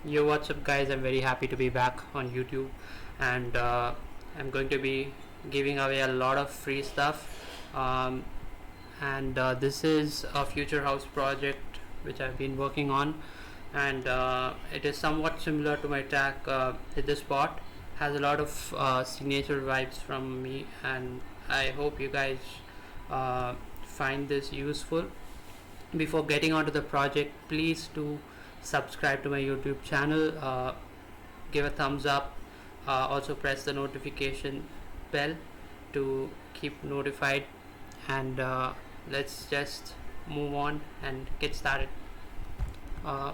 Yo, what's up, guys? I'm very happy to be back on YouTube, and I'm going to be giving away a lot of free stuff. Um, and This is a future house project which I've been working on, and it is somewhat similar to my track Hit the Spot. Has a lot of signature vibes from me, and I hope you guys find this useful. Before getting onto the project, please do subscribe to my YouTube channel, give a thumbs up, also press the notification bell to keep notified, and let's just move on and get started.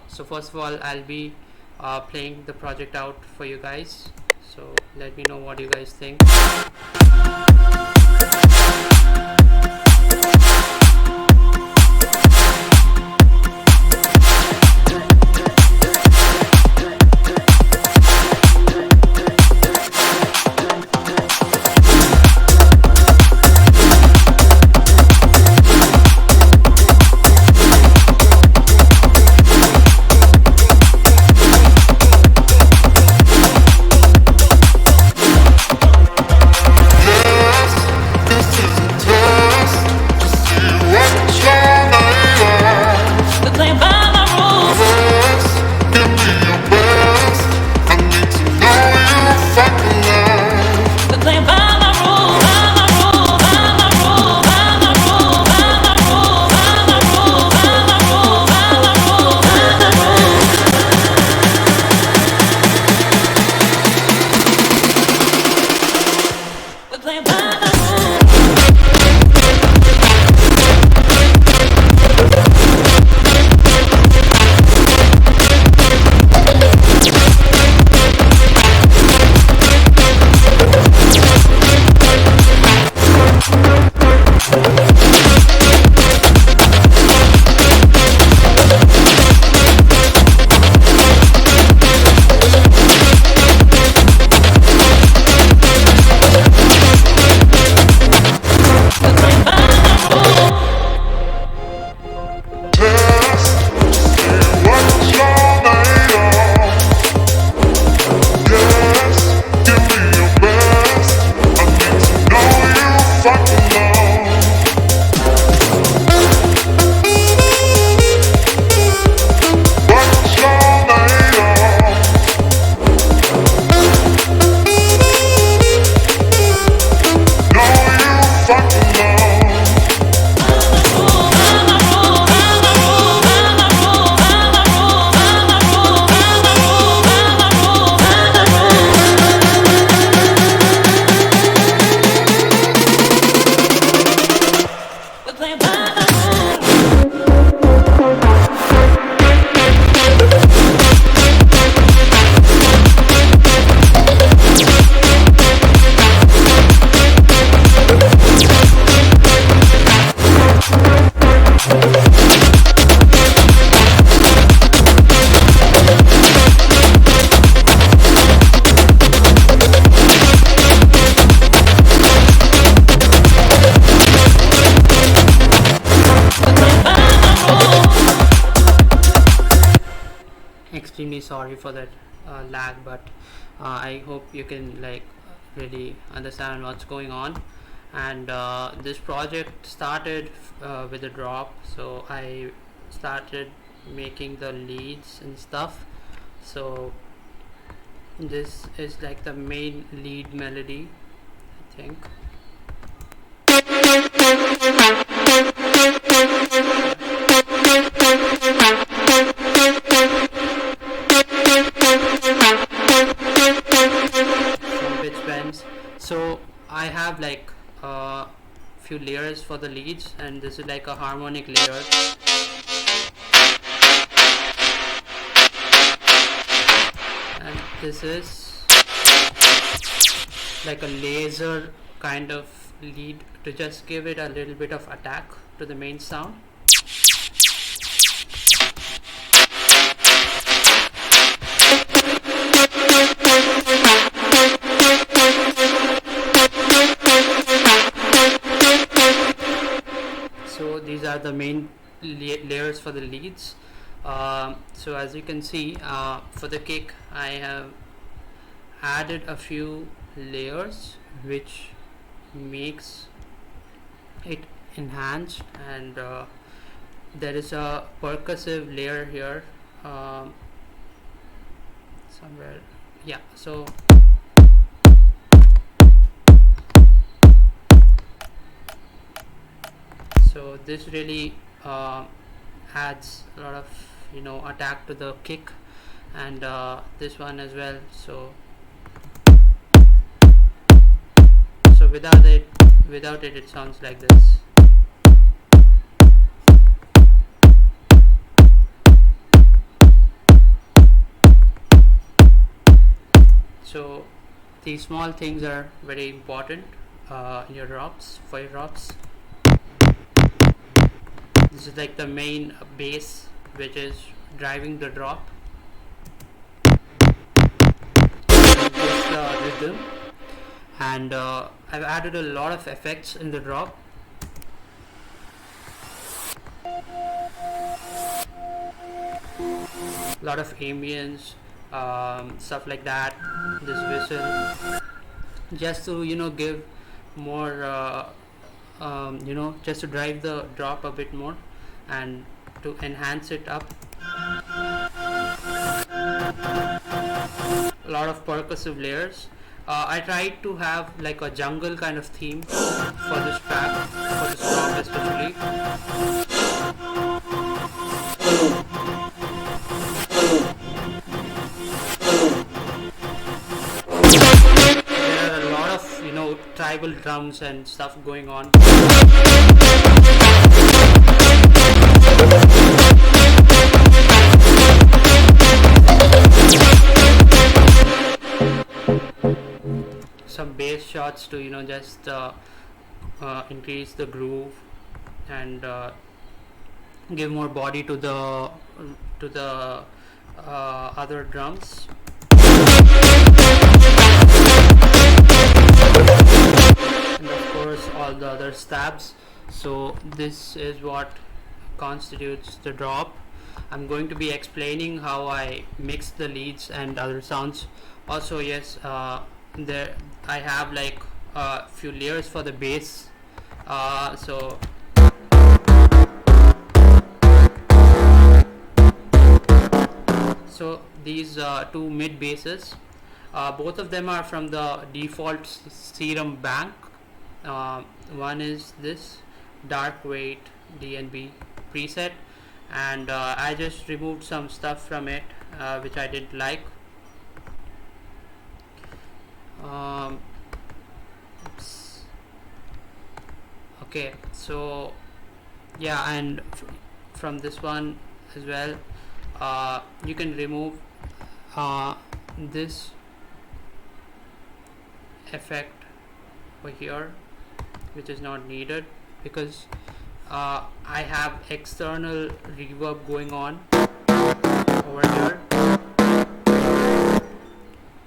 So first of all, I'll be playing the project out for you guys, so let me know what you guys think. Extremely sorry for that lag, but I hope you can really understand what's going on. And this project started with a drop, so I started making the leads and stuff. So this is like the main lead melody, I think. So I have like a few layers for the leads, and this is like a harmonic layer, and this is like a laser kind of lead to just give it a little bit of attack to the main sound. So these are the main layers for the leads. So as you can see, for the kick I have added a few layers which makes it enhanced, and there is a percussive layer here somewhere. Yeah, so this really adds a lot of attack to the kick, and this one as well. So without it it sounds like this. So these small things are very important in your drops, for your drops. This is like the main bass which is driving the drop. This rhythm, and I've added a lot of effects in the drop. A lot of ambience, stuff like that. This whistle, just to give more just to drive the drop a bit more and to enhance it up. A lot of percussive layers. I tried to have like a jungle kind of theme for this track, for this drop especially. There are a lot of tribal drums and stuff going on. Some bass shots to just increase the groove and give more body to the other drums. And of course all the other stabs. So this is what constitutes the drop. I'm going to be explaining how I mix the leads and other sounds. Also, yes, there I have like a few layers for the bass. So these two mid basses, both of them are from the default Serum bank. One is this dark weight DNB preset, and I just removed some stuff from it which I didn't like. Okay, so yeah, and from this one as well, you can remove this effect over here, which is not needed because I have external reverb going on over here.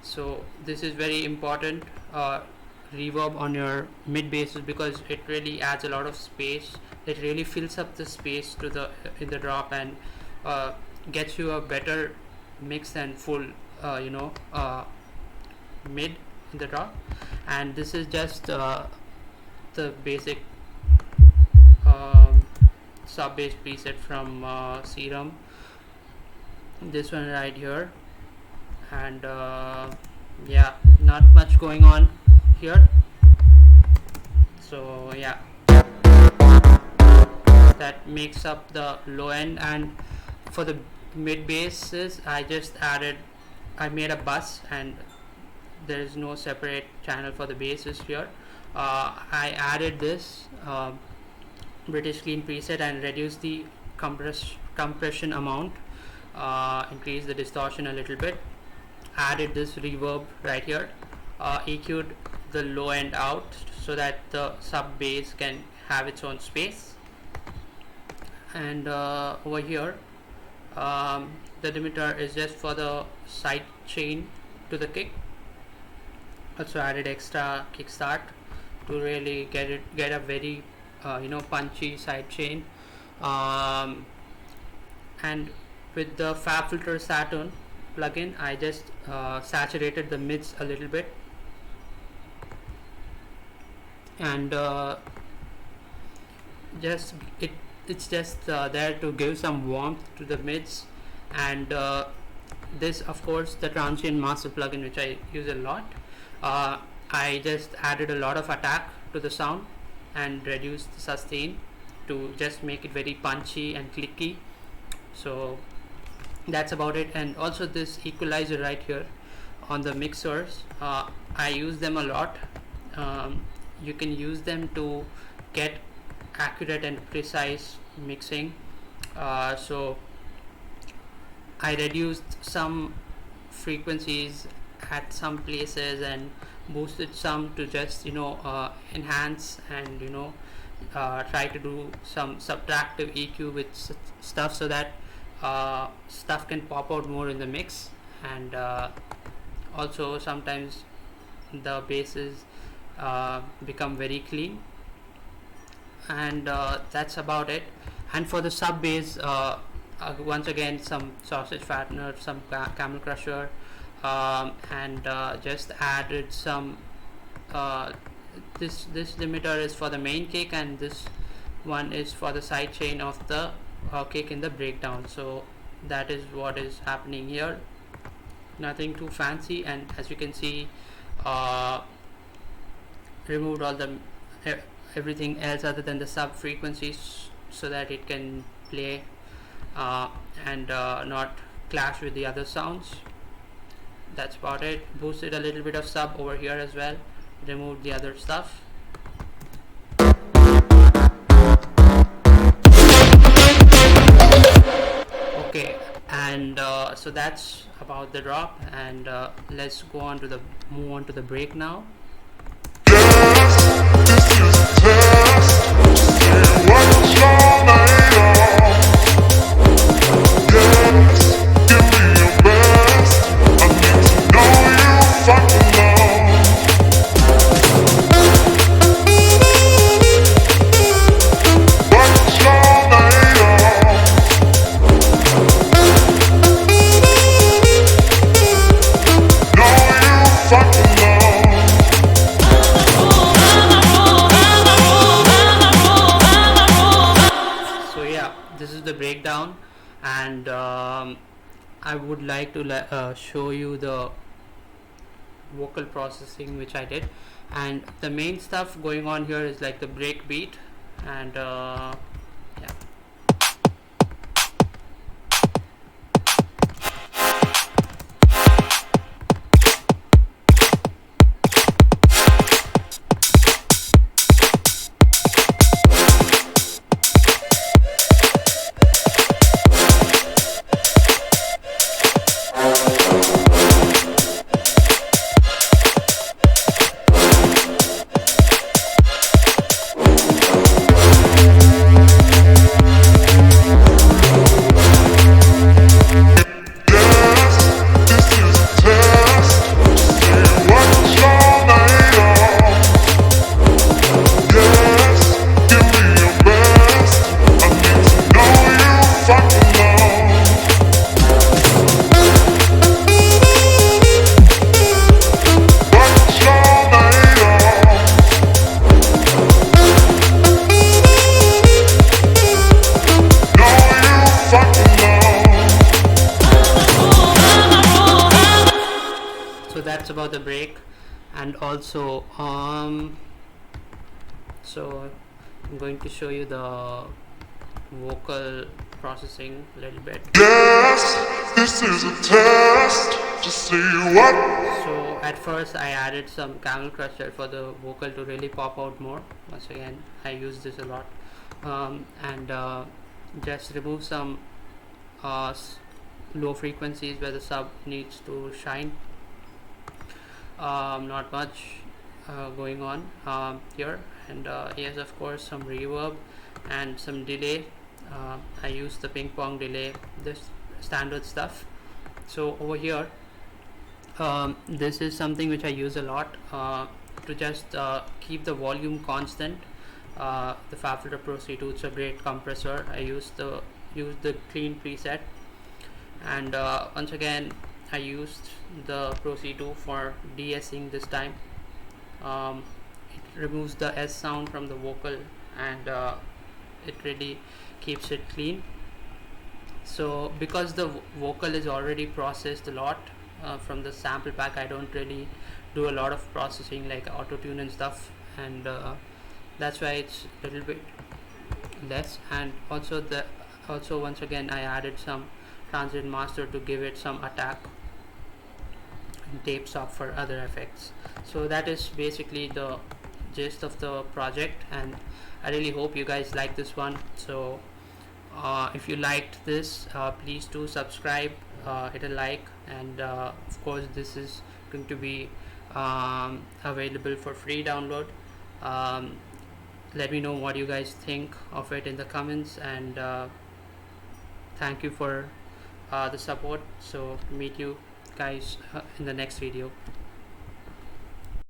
So this is very important, reverb on your mid basses, because it really adds a lot of space. It really fills up the space to the in the drop and gets you a better mix and full mid in the drop. And this is just the basic sub bass preset from Serum, this one right here. And yeah, not much going on here. So yeah, that makes up the low end. And for the mid basses, I made a bus, and there is no separate channel for the basses here. I added this British Clean preset and reduced the compression amount, increased the distortion a little bit, added this reverb right here, EQ'd the low end out so that the sub bass can have its own space. And over here, the limiter is just for the side chain to the kick. Also added extra kickstart to really get a very punchy side chain. And with the FabFilter Saturn plugin, I just saturated the mids a little bit, and it's just there to give some warmth to the mids. And this, of course, the transient master plugin, which I use a lot. I just added a lot of attack to the sound and reduced the sustain to just make it very punchy and clicky. So that's about it. And also this equalizer right here on the mixers, I use them a lot. You can use them to get accurate and precise mixing. So I reduced some frequencies at some places and boosted some to just enhance and try to do some subtractive EQ with stuff, so that stuff can pop out more in the mix. And also sometimes the basses become very clean. And that's about it. And for the sub bass, once again, some sausage fattener, some camel crusher, and just added some this limiter is for the main kick, and this one is for the side chain of the kick in the breakdown. So that is what is happening here, nothing too fancy. And as you can see, removed all the everything else other than the sub frequencies, so that it can play and not clash with the other sounds. That's about it. Boosted a little bit of sub over here as well, removed the other stuff. Okay, and so that's about the drop, and let's move on to the break now. This is the breakdown, and I would like to show you the vocal processing which I did. And the main stuff going on here is like the break beat, and yeah. That's about the break. And also so I'm going to show you the vocal processing a little bit. Yes, this is a test to see what. So at first I added some camel crusher for the vocal to really pop out more. Once again, I use this a lot, and just remove some low frequencies where the sub needs to shine. Not much going on here. And yes, of course, some reverb and some delay. I use the ping pong delay, this standard stuff. So over here, this is something which I use a lot to just keep the volume constant. The FabFilter Pro C2, it's a great compressor. I use the clean preset. And once again, I used the Pro C2 for de-essing this time. It removes the S sound from the vocal, and it really keeps it clean. So because the vocal is already processed a lot from the sample pack, I don't really do a lot of processing like auto tune and stuff, and that's why it's a little bit less. And also once again I added some transient master to give it some attack, and tapes up for other effects. So that is basically the gist of the project, and I really hope you guys like this one. So if you liked this, please do subscribe, hit a like, and of course this is going to be available for free download. um, Let me know what you guys think of it in the comments, and thank you for the support. So meet you guys in the next video.